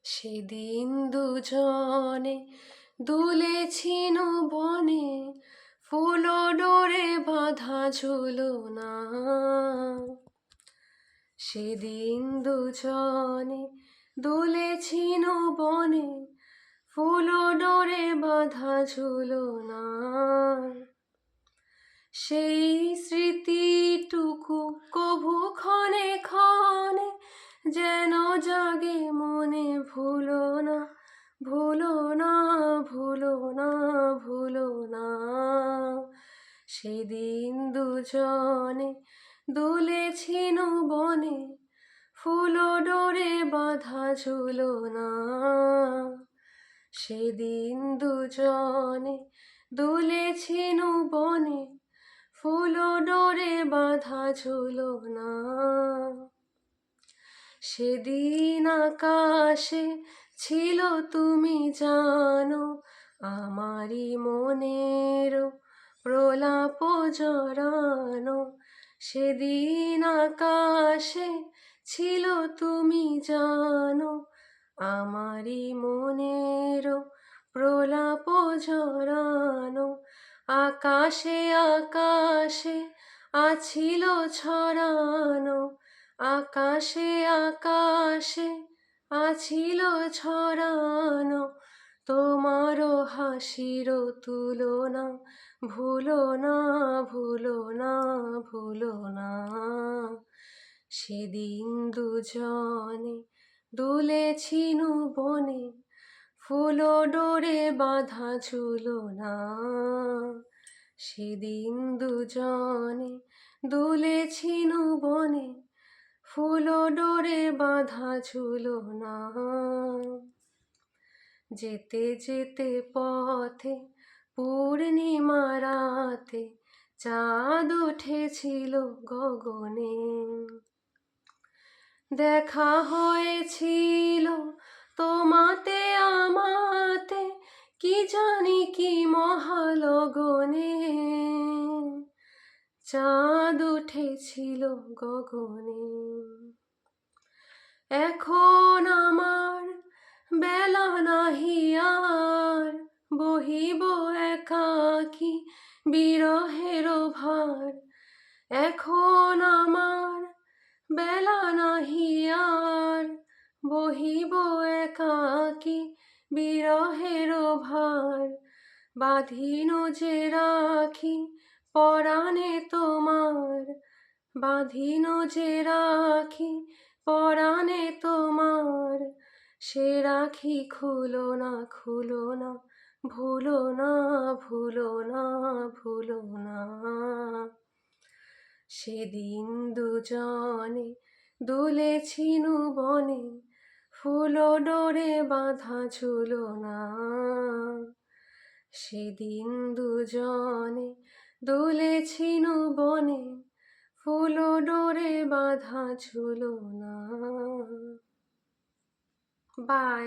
সেদিন দুজনে দুলেছিল বনে, ফুল ডোরে বাঁধা ঝুলনা। সেদিন দুজনে দুলেছিল বনে, ফুল ডোরে বাঁধা ঝুলনা। সেই স্মৃতিটুকু কভু ক্ষণে ক্ষণে যেন জাগে মনে, ভুলো না, ভুলো না, ভুলো না, ভুলো না। সেদিন দুজনে দুলেছিল বনে, ফুল ডোরে বাঁধা ঝুলনা। সেদিন দুজনে দুলেছিল বনে, ফুল ডোরে বাঁধা ঝুলনা। সেদিন আকাশে ছিল তুমি জানো, আমারই মনের প্রলাপ জড়ানো। সেদিন আকাশে ছিল তুমি জানো, আমারই মনের প্রলাপ জড়ানো। আকাশে আকাশে আছিল ছড়ানো, আকাশে আকাশে আছিল ছড়ানো। তোমার হাসির তুলনা, ভুলো না, ভুলো না, ভুলো না। সেদিন দুজনে দুলেছিল বনে, ফুল ডোরে বাঁধা ঝুলনা। সেদিন দুজনে দুলেছিল বনে, ফুল ডোরে বাঁধা ঝুলনা। যেতে যেতে পথে পূর্ণিমা রাতে, চাঁদ উঠেছিল গগনে। দেখা হয়েছিল তোমাতে আমাতে, কি জানি কি মহালগনে। চাঁদ উঠেছিল গগনে। এখন আমার বেলা নাহি আর, বহিব একাকী বিরহের ভার। এখন আমার বেলা নাহি আর, বহিব একাকী বিরহের ভার। বাঁধিন যে রাখি পরাণে তোমার, বাঁধিন যে রাখি পরাণে তোমার। সে রাখি খুলো না, খুলো না, ভুলো না, ভুলো না, ভুলো না। সেদিন দুজনে দুলেছিল বনে, ফুল ডোরে বাঁধা ঝুলনা। সেদিন দুজনে দুলেছিল বনে, ফুল ডোরে বাঁধা ঝুলনা। বাই।